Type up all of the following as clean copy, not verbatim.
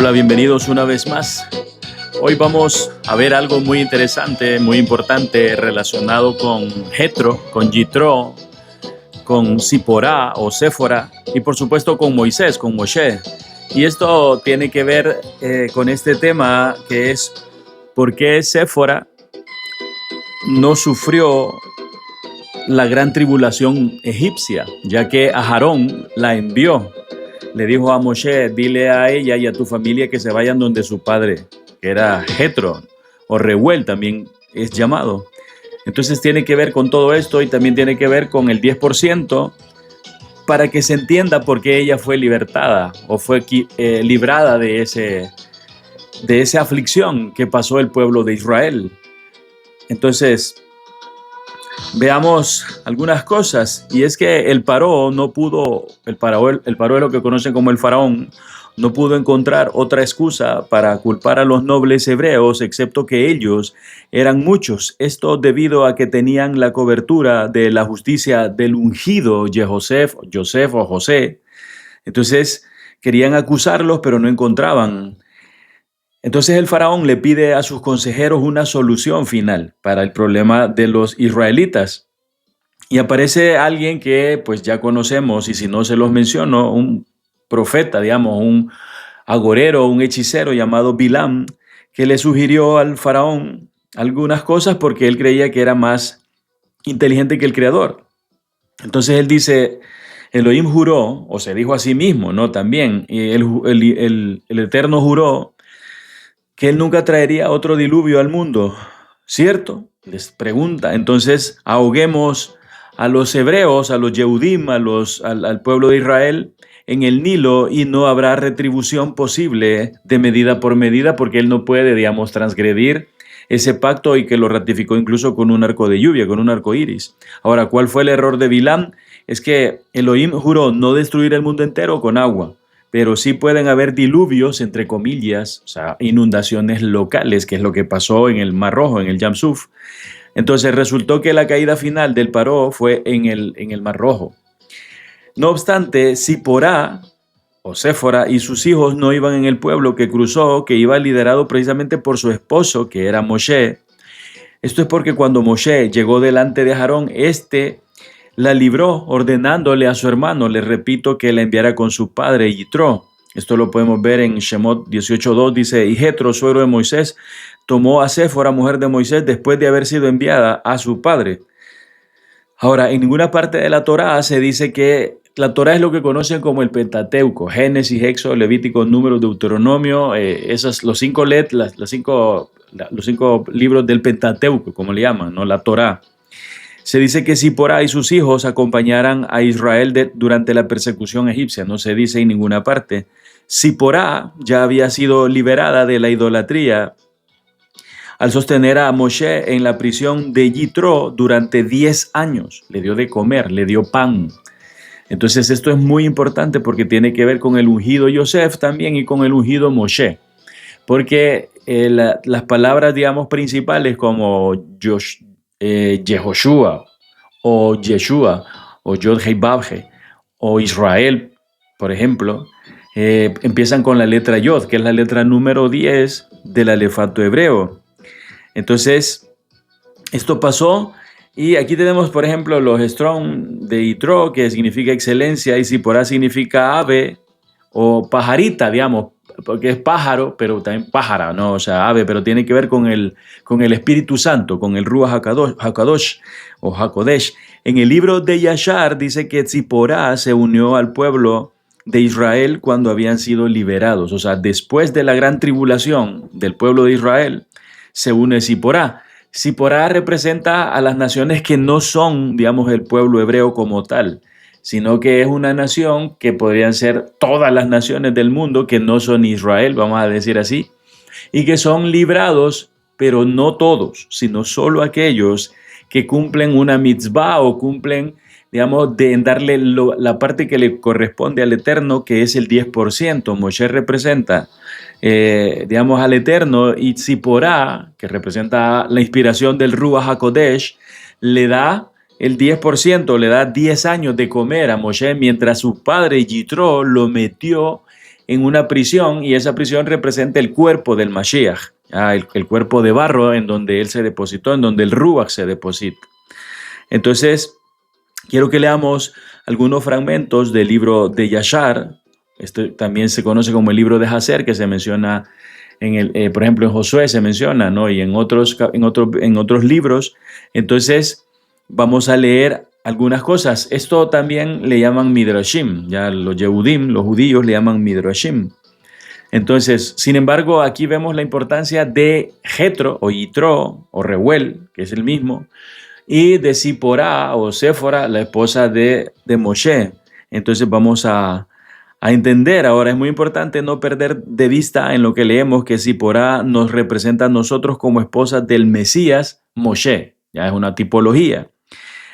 Hola, bienvenidos una vez más. Hoy vamos a ver algo muy interesante, muy importante relacionado con Jetro, con Yitro, con Ziporá o Séfora y por supuesto con Moisés, con Moshe. Y esto tiene que ver con este tema que es por qué Séfora no sufrió la gran tribulación egipcia, ya que a Aarón la envió. Le dijo a Moshe, dile a ella y a tu familia que se vayan donde su padre, que era Jetro, o Reuel también es llamado. Entonces tiene que ver con todo esto y también tiene que ver con el 10% para que se entienda por qué ella fue libertada o fue librada de esa aflicción que pasó el pueblo de Israel. Entonces, veamos algunas cosas, y es que el paró no pudo, el paró es lo que conocen como el faraón, no pudo encontrar otra excusa para culpar a los nobles hebreos, excepto que ellos eran muchos. Esto debido a que tenían la cobertura de la justicia del ungido Joseph o José. Entonces querían acusarlos, pero no encontraban. Entonces el faraón le pide a sus consejeros una solución final para el problema de los israelitas. Y aparece alguien que pues ya conocemos, y si no se los menciono, un profeta, digamos, un agorero, un hechicero llamado Bilam, que le sugirió al faraón algunas cosas porque él creía que era más inteligente que el creador. Entonces él dice, Elohim juró, o se dijo a sí mismo, ¿no? También, y el Eterno juró que él nunca traería otro diluvio al mundo, ¿cierto? Les pregunta. Entonces ahoguemos a los hebreos, a los Yehudim, al pueblo de Israel en el Nilo y no habrá retribución posible de medida por medida, porque él no puede, digamos, transgredir ese pacto, y que lo ratificó incluso con un arco de lluvia, con un arco iris. Ahora, ¿cuál fue el error de Bilam? Es que Elohim juró no destruir el mundo entero con agua, pero sí pueden haber diluvios, entre comillas, o sea, inundaciones locales, que es lo que pasó en el Mar Rojo, en el Yam Suf. Entonces resultó que la caída final del Paró fue en el Mar Rojo. No obstante, Ziporá o Séfora y sus hijos no iban en el pueblo que cruzó, que iba liderado precisamente por su esposo, que era Moshe. Esto es porque cuando Moshe llegó delante de Aarón, la libró ordenándole a su hermano, le repito, que la enviara con su padre Yitro. Esto lo podemos ver en Shemot 18:2, dice, y Jetro, suegro de Moisés, tomó a Séfora, mujer de Moisés, después de haber sido enviada a su padre. Ahora, en ninguna parte de la Torá se dice que la Torá es lo que conocen como el Pentateuco, Génesis, Éxodo, Levítico, Números, Deuteronomio, los cinco libros del Pentateuco, como le llaman, ¿no? La Torá. Se dice que Ziporá y sus hijos acompañaran a Israel durante la persecución egipcia, no se dice en ninguna parte. Ziporá ya había sido liberada de la idolatría al sostener a Moshe en la prisión de Yitro durante 10 años. Le dio de comer, le dio pan. Entonces esto es muy importante porque tiene que ver con el ungido Yosef también y con el ungido Moshe. Porque las palabras, digamos, principales como Yehoshua o Yeshua o Yod-Hei-Vav-He o Israel, por ejemplo, empiezan con la letra Yod, que es la letra número 10 del alefato hebreo. Entonces, esto pasó, y aquí tenemos, por ejemplo, los Strong de Yitro, que significa excelencia, y Ziporá significa ave o pajarita, digamos, porque es pájaro, pero también pájara, ¿no? O sea, ave, pero tiene que ver con el Espíritu Santo, con el Ruach HaKadosh o HaKodesh. En el libro de Yashar dice que Ziporá se unió al pueblo de Israel cuando habían sido liberados. O sea, después de la gran tribulación del pueblo de Israel, se une Ziporá. Ziporá representa a las naciones que no son, digamos, el pueblo hebreo como tal, sino que es una nación que podrían ser todas las naciones del mundo que no son Israel, vamos a decir así, y que son librados, pero no todos, sino solo aquellos que cumplen una mitzvah o cumplen, digamos, de darle la parte que le corresponde al Eterno, que es el 10%. Moshe representa, digamos, al Eterno, y Ziporá, que representa la inspiración del Ruach HaKodesh, le da el 10%, le da 10 años de comer a Moshe, mientras su padre Yitro lo metió en una prisión y esa prisión representa el cuerpo del Mashiach, el cuerpo de barro en donde él se depositó, en donde el Ruach se deposita. Entonces, quiero que leamos algunos fragmentos del libro de Yashar. Esto también se conoce como el libro de Hazer, que se menciona por ejemplo, en Josué se menciona, ¿no? Y en otros libros. Entonces, vamos a leer algunas cosas. Esto también le llaman Midrashim. Ya los Yehudim, los judíos, le llaman Midrashim. Entonces, sin embargo, aquí vemos la importancia de Jetro, o Yitro, o Reuel, que es el mismo, y de Zipporá, o Séfora, la esposa de Moshe. Entonces, vamos a entender. Ahora es muy importante no perder de vista en lo que leemos que Zipporá nos representa a nosotros como esposas del Mesías Moshe. Ya es una tipología.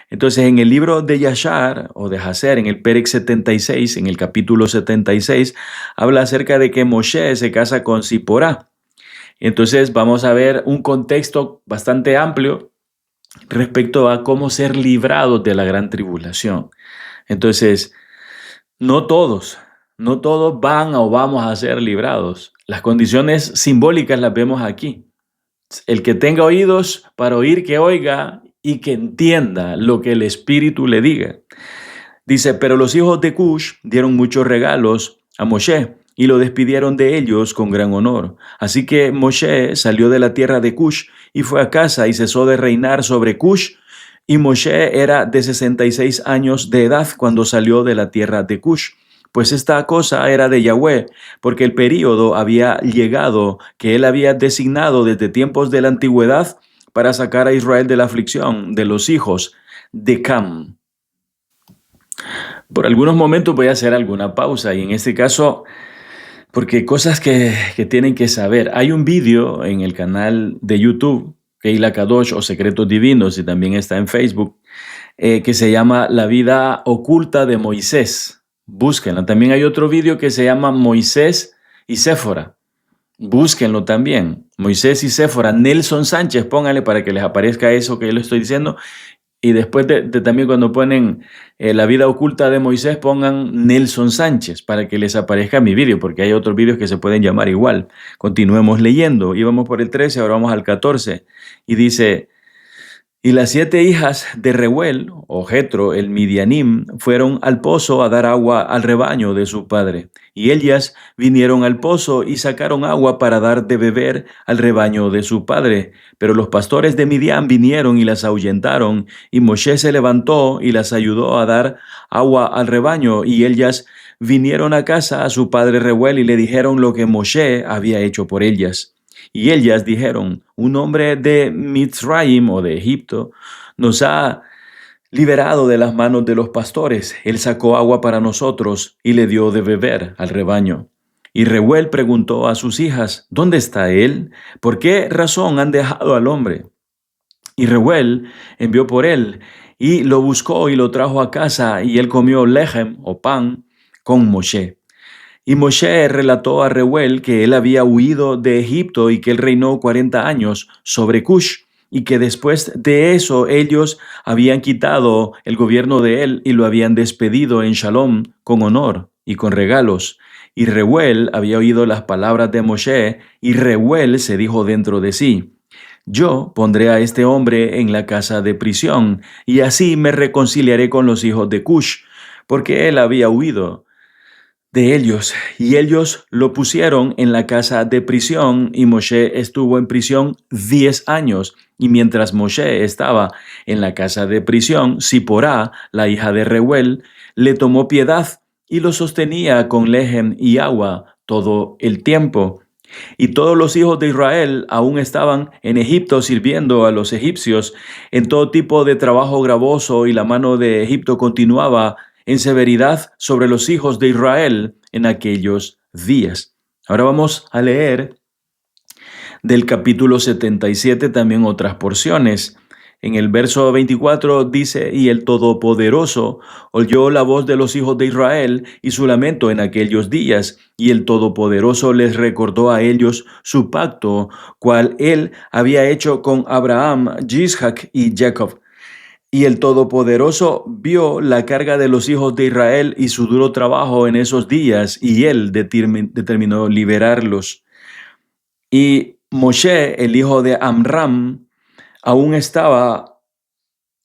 Entonces en el libro de Yashar o de Hazer, en el Perek 76, en el capítulo 76, habla acerca de que Moshe se casa con Zipporá. Entonces vamos a ver un contexto bastante amplio respecto a cómo ser librados de la gran tribulación. Entonces, no todos van o vamos a ser librados. Las condiciones simbólicas las vemos aquí. El que tenga oídos para oír, que oiga y que entienda lo que el Espíritu le diga. Dice, pero los hijos de Cush dieron muchos regalos a Moshe y lo despidieron de ellos con gran honor. Así que Moshe salió de la tierra de Cush y fue a casa y cesó de reinar sobre Cush. Y Moshe era de 66 años de edad cuando salió de la tierra de Cush. Pues esta cosa era de Yahweh, porque el período había llegado que él había designado desde tiempos de la antigüedad para sacar a Israel de la aflicción de los hijos de Cam. Por algunos momentos voy a hacer alguna pausa y en este caso, porque cosas que tienen que saber. Hay un vídeo en el canal de YouTube, Keila Kadosh o Secretos Divinos, y también está en Facebook, que se llama La vida oculta de Moisés. Búsquenlo. También hay otro vídeo que se llama Moisés y Séfora. Búsquenlo también. Moisés y Séfora. Nelson Sánchez, pónganle para que les aparezca eso que yo les estoy diciendo. Y después de también cuando ponen la vida oculta de Moisés, pongan Nelson Sánchez para que les aparezca mi vídeo, porque hay otros vídeos que se pueden llamar igual. Continuemos leyendo. Íbamos por el 13, ahora vamos al 14. Y dice... Y las 7 hijas de Reuel, o Jetro, el Midianim, fueron al pozo a dar agua al rebaño de su padre. Y ellas vinieron al pozo y sacaron agua para dar de beber al rebaño de su padre. Pero los pastores de Midian vinieron y las ahuyentaron, y Moshe se levantó y las ayudó a dar agua al rebaño. Y ellas vinieron a casa a su padre Reuel y le dijeron lo que Moshe había hecho por ellas. Y ellas dijeron, un hombre de Mitzrayim o de Egipto nos ha liberado de las manos de los pastores. Él sacó agua para nosotros y le dio de beber al rebaño. Y Reuel preguntó a sus hijas, ¿dónde está él? ¿Por qué razón han dejado al hombre? Y Reuel envió por él y lo buscó y lo trajo a casa y él comió lejem o pan con Moshe. Y Moshe relató a Reuel que él había huido de Egipto y que él reinó 40 años sobre Cush y que después de eso ellos habían quitado el gobierno de él y lo habían despedido en Shalom con honor y con regalos. Y Reuel había oído las palabras de Moshe y Reuel se dijo dentro de sí, yo pondré a este hombre en la casa de prisión y así me reconciliaré con los hijos de Cush, porque él había huido de ellos, y ellos lo pusieron en la casa de prisión, y Moshe estuvo en prisión 10 años, y mientras Moshe estaba en la casa de prisión, Zipporá, la hija de Reuel, le tomó piedad y lo sostenía con lejem y agua todo el tiempo. Y todos los hijos de Israel aún estaban en Egipto sirviendo a los egipcios en todo tipo de trabajo gravoso, y la mano de Egipto continuaba en severidad sobre los hijos de Israel en aquellos días. Ahora vamos a leer del capítulo 77 también otras porciones. En el verso 24 dice, y el Todopoderoso oyó la voz de los hijos de Israel y su lamento en aquellos días, y el Todopoderoso les recordó a ellos su pacto, cual él había hecho con Abraham, Isaac y Jacob. Y el Todopoderoso vio la carga de los hijos de Israel y su duro trabajo en esos días, y él determinó liberarlos. Y Moshe, el hijo de Amram, aún estaba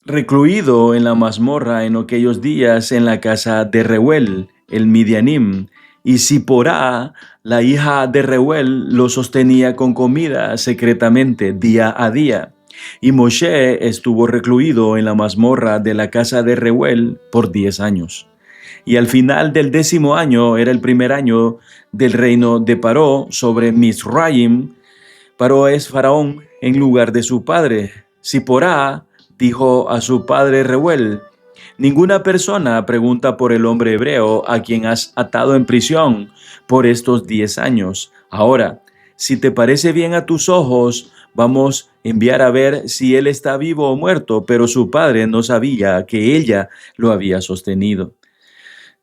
recluido en la mazmorra en aquellos días en la casa de Reuel, el Midianim, y Ziporá, la hija de Reuel, lo sostenía con comida secretamente día a día. Y Moshe estuvo recluido en la mazmorra de la casa de Reuel por 10 años. Y al final del 10º año, era el primer año del reino de Paró sobre Misraim. Paró es faraón en lugar de su padre. Ziporá dijo a su padre Reuel: ninguna persona pregunta por el hombre hebreo a quien has atado en prisión por estos 10 años. Ahora, si te parece bien a tus ojos, vamos a enviar a ver si él está vivo o muerto. Pero su padre no sabía que ella lo había sostenido.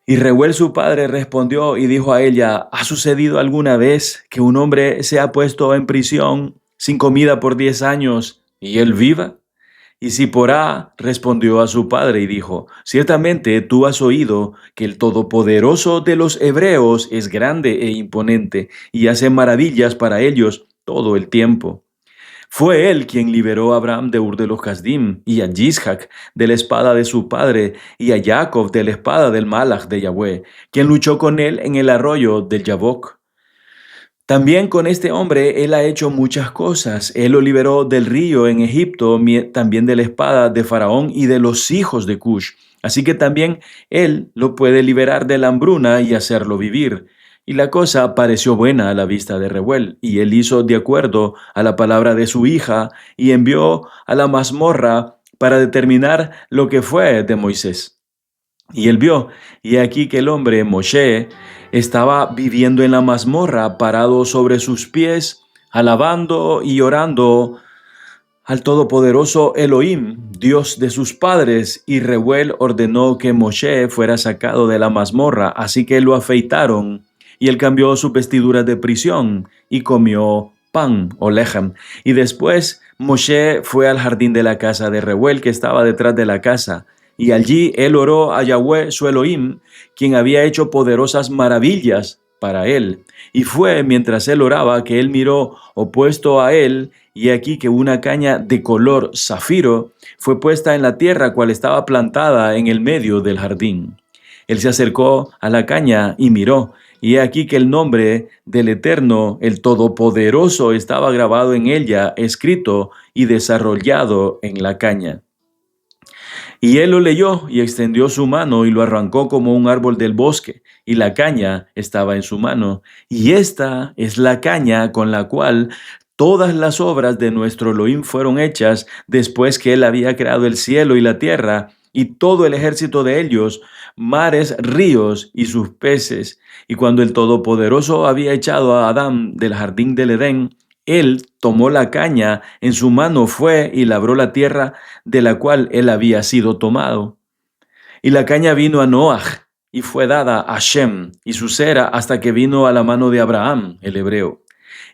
Y Reuel su padre respondió y dijo a ella: ¿ha sucedido alguna vez que un hombre se ha puesto en prisión sin comida por 10 años y él viva? Y Ziporá respondió a su padre y dijo: ciertamente tú has oído que el Todopoderoso de los hebreos es grande e imponente y hace maravillas para ellos todo el tiempo. Fue él quien liberó a Abraham de Ur de los Casdim, y a Yishac de la espada de su padre, y a Jacob de la espada del Malach de Yahweh, quien luchó con él en el arroyo del Yabok. También con este hombre él ha hecho muchas cosas. Él lo liberó del río en Egipto, también de la espada de Faraón y de los hijos de Cush. Así que también él lo puede liberar de la hambruna y hacerlo vivir. Y la cosa pareció buena a la vista de Reuel, y él hizo de acuerdo a la palabra de su hija y envió a la mazmorra para determinar lo que fue de Moisés. Y él vio, y aquí que el hombre Moshe estaba viviendo en la mazmorra, parado sobre sus pies, alabando y orando al todopoderoso Elohim, Dios de sus padres. Y Reuel ordenó que Moshe fuera sacado de la mazmorra, así que lo afeitaron, y él cambió sus vestiduras de prisión y comió pan o lejem. Y después Moshe fue al jardín de la casa de Reuel, que estaba detrás de la casa, y allí él oró a Yahweh su Elohim, quien había hecho poderosas maravillas para él. Y fue mientras él oraba que él miró opuesto a él, y aquí que una caña de color zafiro fue puesta en la tierra, cual estaba plantada en el medio del jardín. Él se acercó a la caña y miró, y aquí que el nombre del Eterno, el Todopoderoso, estaba grabado en ella, escrito y desarrollado en la caña. Y él lo leyó y extendió su mano y lo arrancó como un árbol del bosque, y la caña estaba en su mano. Y esta es la caña con la cual todas las obras de nuestro Elohim fueron hechas después que él había creado el cielo y la tierra y todo el ejército de ellos, mares, ríos y sus peces. Y cuando el Todopoderoso había echado a Adán del jardín del Edén, él tomó la caña en su mano, fue y labró la tierra de la cual él había sido tomado. Y la caña vino a Noach y fue dada a Shem y su cera hasta que vino a la mano de Abraham, el hebreo.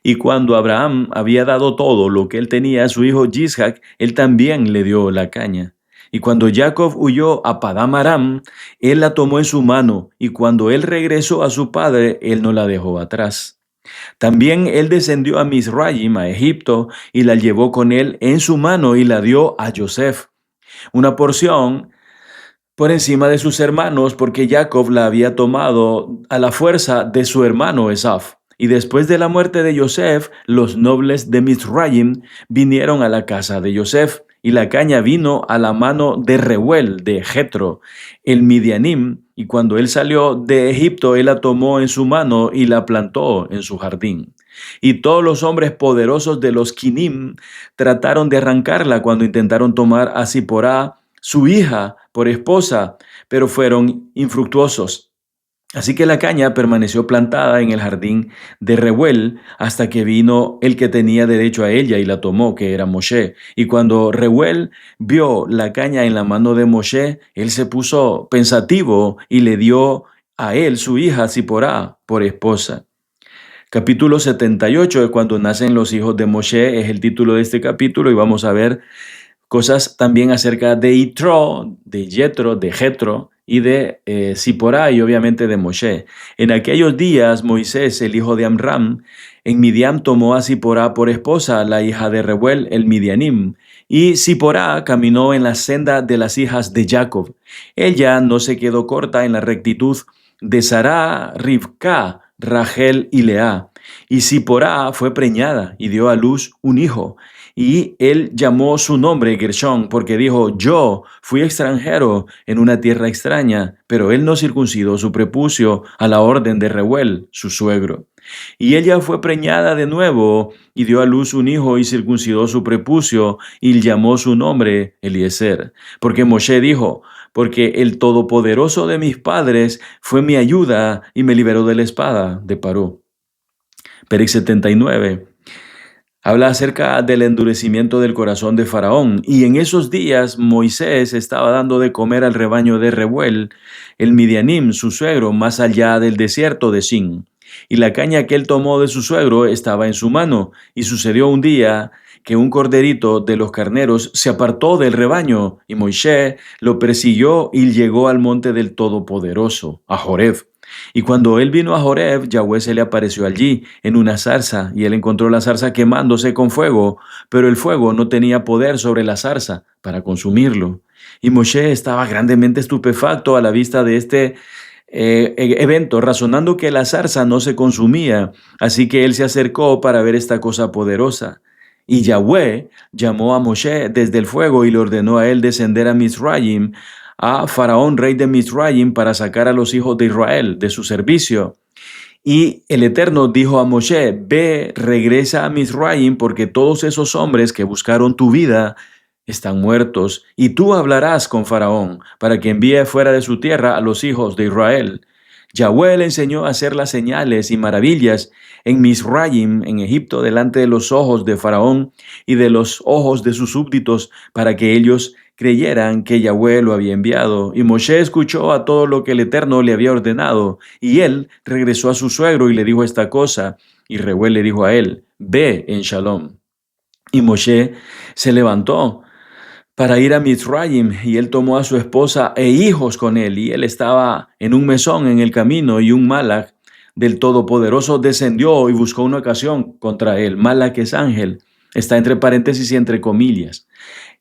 Y cuando Abraham había dado todo lo que él tenía a su hijo Yishac, él también le dio la caña. Y cuando Jacob huyó a Padam Aram, él la tomó en su mano, y cuando él regresó a su padre, él no la dejó atrás. También él descendió a Misraim, a Egipto, y la llevó con él en su mano y la dio a Joseph, una porción por encima de sus hermanos, porque Jacob la había tomado a la fuerza de su hermano Esaf. Y después de la muerte de Joseph, los nobles de Misraim vinieron a la casa de Joseph, y la caña vino a la mano de Reuel, de Jetro, el Midianim, y cuando él salió de Egipto, él la tomó en su mano y la plantó en su jardín. Y todos los hombres poderosos de los Quinim trataron de arrancarla cuando intentaron tomar a Ziporá, su hija, por esposa, pero fueron infructuosos. Así que la caña permaneció plantada en el jardín de Reuel hasta que vino el que tenía derecho a ella y la tomó, que era Moshe. Y cuando Reuel vio la caña en la mano de Moshe, él se puso pensativo y le dio a él su hija Ziporá por esposa. Capítulo 78 es cuando nacen los hijos de Moshe, es el título de este capítulo, y vamos a ver cosas también acerca de Yitro, de Jetro y de Ziporá y obviamente de Moshe. En aquellos días Moisés, el hijo de Amram, en Midian tomó a Ziporá por esposa, la hija de Reuel, el Midianim, y Ziporá caminó en la senda de las hijas de Jacob. Ella no se quedó corta en la rectitud de Sará, Rivka, Rachel y Lea. Y Ziporá fue preñada y dio a luz un hijo. Y él llamó su nombre Gershón, porque dijo: yo fui extranjero en una tierra extraña, pero él no circuncidó su prepucio a la orden de Reuel, su suegro. Y ella fue preñada de nuevo y dio a luz un hijo y circuncidó su prepucio y llamó su nombre Eliezer. Porque Moshe dijo: porque el Todopoderoso de mis padres fue mi ayuda y me liberó de la espada de Paró. Perec 79. Habla acerca del endurecimiento del corazón de Faraón. Y en esos días Moisés estaba dando de comer al rebaño de Reuel, el Midianim, su suegro, más allá del desierto de Sin. Y la caña que él tomó de su suegro estaba en su mano. Y sucedió un día que un corderito de los carneros se apartó del rebaño, y Moisés lo persiguió y llegó al monte del Todopoderoso, a Joreb. Y cuando él vino a Joreb, Yahweh se le apareció allí en una zarza, y él encontró la zarza quemándose con fuego, pero el fuego no tenía poder sobre la zarza para consumirlo. Y Moshe estaba grandemente estupefacto a la vista de este evento, razonando que la zarza no se consumía, así que él se acercó para ver esta cosa poderosa. Y Yahweh llamó a Moshe desde el fuego y le ordenó a él descender a Mizraim, a Faraón, rey de Mizraim, para sacar a los hijos de Israel de su servicio. Y el Eterno dijo a Moshe: ve, regresa a Mizraim, porque todos esos hombres que buscaron tu vida están muertos, y tú hablarás con Faraón para que envíe fuera de su tierra a los hijos de Israel. Yahweh le enseñó a hacer las señales y maravillas en Mizraim, en Egipto, delante de los ojos de Faraón y de los ojos de sus súbditos, para que ellos creyeran que Yahweh lo había enviado. Y Moshe escuchó a todo lo que el Eterno le había ordenado, y él regresó a su suegro y le dijo esta cosa, y Reuel le dijo a él: ve en Shalom. Y Moshe se levantó para ir a Mizraim, y él tomó a su esposa e hijos con él, y él estaba en un mesón en el camino, y un Malach del Todopoderoso descendió y buscó una ocasión contra él. Malach es ángel, está entre paréntesis y entre comillas.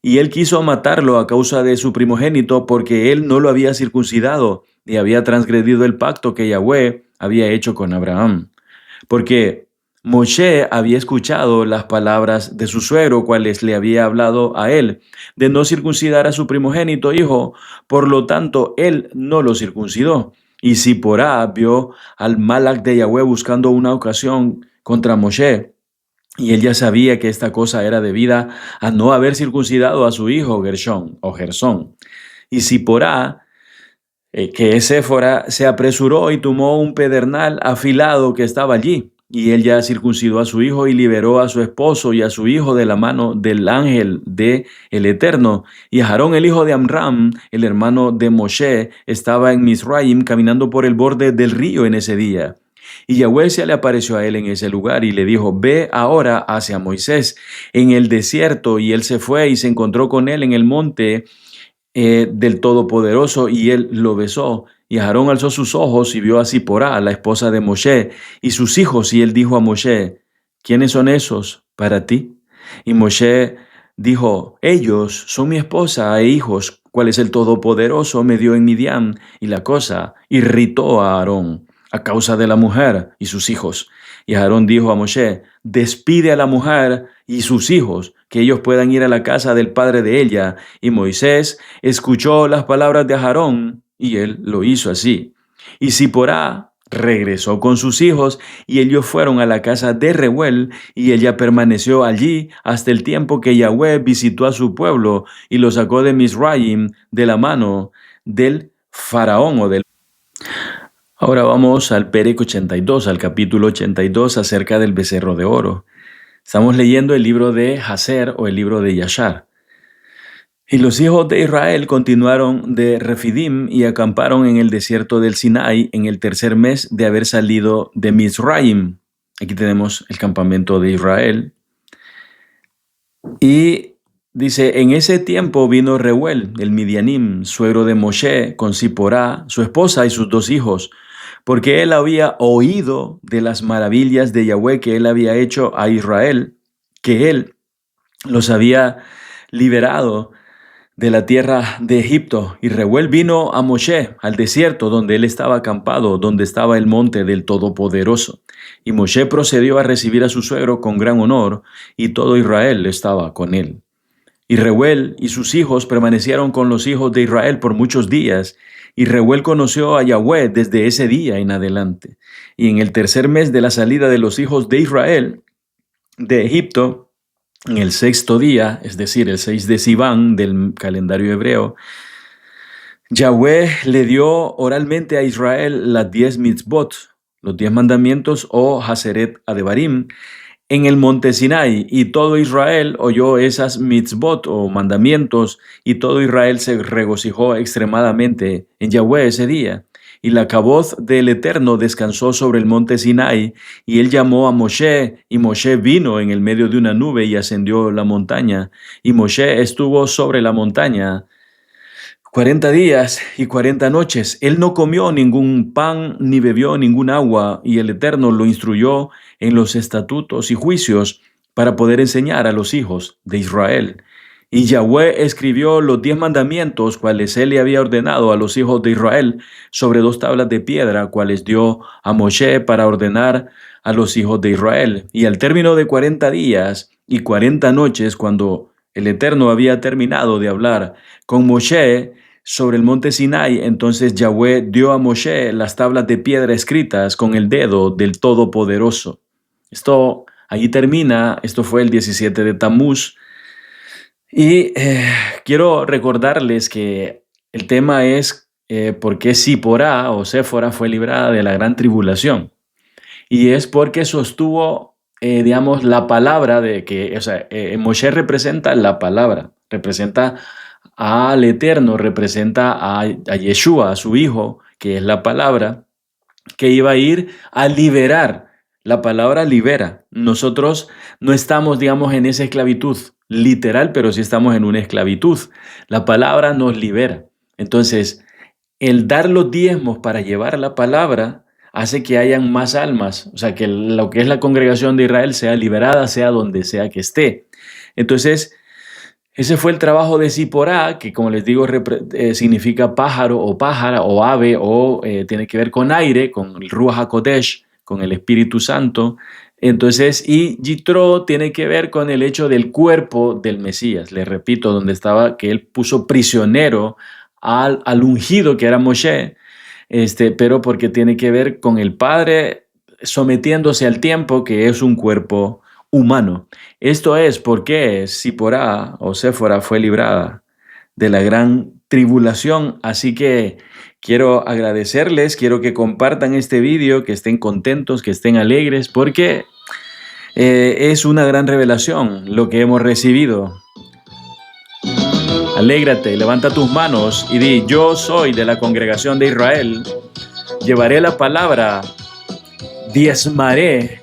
Y él quiso matarlo a causa de su primogénito, porque él no lo había circuncidado y había transgredido el pacto que Yahweh había hecho con Abraham. Porque Moshe había escuchado las palabras de su suegro, cuales le había hablado a él, de no circuncidar a su primogénito hijo, por lo tanto él no lo circuncidó. Y Ziporá vio al Malach de Yahweh buscando una ocasión contra Moshe, y él ya sabía que esta cosa era debida a no haber circuncidado a su hijo Gershón o Gersón. Y Ziporá, que es Séfora, se apresuró y tomó un pedernal afilado que estaba allí. Y él ya circuncidó a su hijo y liberó a su esposo y a su hijo de la mano del ángel de el Eterno. Y Aarón, el hijo de Amram, el hermano de Moshe, estaba en Mizraim caminando por el borde del río en ese día. Y Yahweh se le apareció a él en ese lugar y le dijo: ve ahora hacia Moisés en el desierto. Y él se fue y se encontró con él en el monte del Todopoderoso, y él lo besó. Y Aarón alzó sus ojos y vio a Ziporá, la esposa de Moshe, y sus hijos, y él dijo a Moshe: ¿quiénes son esos para ti? Y Moshe dijo: ellos son mi esposa e hijos, cuales el Todopoderoso me dio en Midian. Y la cosa irritó a Aarón a causa de la mujer y sus hijos. Y Aarón dijo a Moshe: despide a la mujer y sus hijos, que ellos puedan ir a la casa del padre de ella. Y Moisés escuchó las palabras de Aarón, y él lo hizo así. Y Ziporá regresó con sus hijos, y ellos fueron a la casa de Reuel, y ella permaneció allí hasta el tiempo que Yahweh visitó a su pueblo y lo sacó de Mizraim de la mano del faraón o del... Ahora vamos al Perec 82, al capítulo 82, acerca del becerro de oro. Estamos leyendo el libro de Hazer o el libro de Yashar. Y los hijos de Israel continuaron de Refidim y acamparon en el desierto del Sinai en el tercer mes de haber salido de Mizraim. Aquí tenemos el campamento de Israel. Y dice, en ese tiempo vino Reuel, el Midianim, suegro de Moshe, con Ziporá, su esposa y sus 2 hijos, porque él había oído de las maravillas de Yahweh que él había hecho a Israel, que él los había liberado de la tierra de Egipto. Y Reuel vino a Moshe, al desierto donde él estaba acampado, donde estaba el monte del Todopoderoso. Y Moshe procedió a recibir a su suegro con gran honor, y todo Israel estaba con él. Y Reuel y sus hijos permanecieron con los hijos de Israel por muchos días, y Reuel conoció a Yahweh desde ese día en adelante. Y en el tercer mes de la salida de los hijos de Israel de Egipto, en el 6º día, es decir, el 6 de Sivan del calendario hebreo, Yahweh le dio oralmente a Israel las 10 mitzvot, los 10 mandamientos o Haseret Adebarim, en el monte Sinai, y todo Israel oyó esas mitzvot o mandamientos, y todo Israel se regocijó extremadamente en Yahweh ese día. Y la caboz del Eterno descansó sobre el monte Sinai, y él llamó a Moshe, y Moshe vino en el medio de una nube y ascendió la montaña, y Moshe estuvo sobre la montaña 40 días y 40 noches. Él no comió ningún pan ni bebió ningún agua, y el Eterno lo instruyó en los estatutos y juicios para poder enseñar a los hijos de Israel. Y Yahweh escribió los 10 mandamientos, cuales él le había ordenado a los hijos de Israel, sobre 2 tablas de piedra, cuales dio a Moshe para ordenar a los hijos de Israel. Y al término de 40 días y 40 noches, cuando el Eterno había terminado de hablar con Moshe sobre el monte Sinai, entonces Yahweh dio a Moshe las tablas de piedra escritas con el dedo del Todopoderoso. Esto allí termina, esto fue el 17 de Tammuz. Y quiero recordarles que el tema es por qué Ziporá o Séfora fue librada de la gran tribulación. Y es porque sostuvo, digamos, la palabra de que, o sea, Moshe representa la palabra, representa al Eterno, representa a Yeshua, a su Hijo, que es la palabra, que iba a ir a liberar. La palabra libera. Nosotros no estamos, digamos, en esa esclavitud literal, pero sí estamos en una esclavitud. La palabra nos libera. Entonces, el dar los diezmos para llevar la palabra hace que hayan más almas, o sea, que lo que es la congregación de Israel sea liberada, sea donde sea que esté. Entonces, ese fue el trabajo de Ziporá, que como les digo, significa pájaro o pájara o ave, o tiene que ver con aire, con el Ruach HaKodesh, con el Espíritu Santo. Entonces, y Yitro tiene que ver con el hecho del cuerpo del Mesías. Les repito, donde estaba, que él puso prisionero al ungido que era Moshe, pero porque tiene que ver con el Padre sometiéndose al tiempo, que es un cuerpo humano. Esto es porque Ziporá o Séfora fue librada de la gran tribulación. Así que quiero agradecerles, quiero que compartan este video, que estén contentos, que estén alegres, porque es una gran revelación lo que hemos recibido. Alégrate, levanta tus manos y di: yo soy de la congregación de Israel, llevaré la palabra, diezmaré,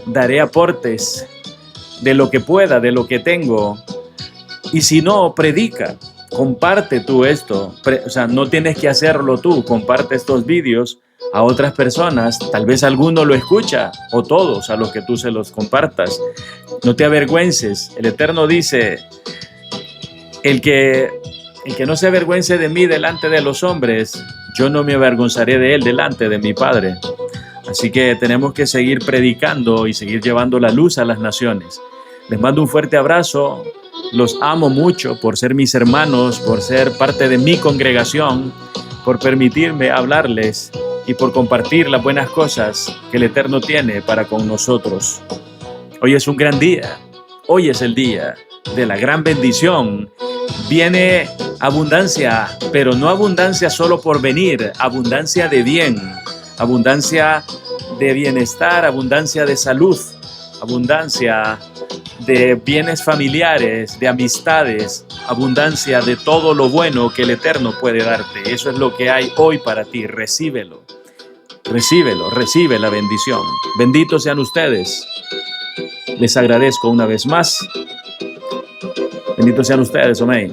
daré aportes de lo que pueda, de lo que tengo. Y si no, predica, comparte tú esto. O sea, no tienes que hacerlo tú, comparte estos vídeos a otras personas. Tal vez alguno lo escucha, o todos a los que tú se los compartas. No te avergüences. El Eterno dice: el que no se avergüence de mí delante de los hombres, yo no me avergonzaré de él delante de mi Padre. Así que tenemos que seguir predicando y seguir llevando la luz a las naciones. Les mando un fuerte abrazo. Los amo mucho por ser mis hermanos, por ser parte de mi congregación, por permitirme hablarles y por compartir las buenas cosas que el Eterno tiene para con nosotros. Hoy es un gran día. Hoy es el día de la gran bendición. Viene abundancia, pero no abundancia solo por venir, abundancia de bien, abundancia de bienestar, abundancia de salud, abundancia de bienes familiares, de amistades, abundancia de todo lo bueno que el Eterno puede darte. Eso es lo que hay hoy para ti. Recíbelo, recíbelo, recibe la bendición. Benditos sean ustedes. Les agradezco una vez más. Benditos sean ustedes, amén.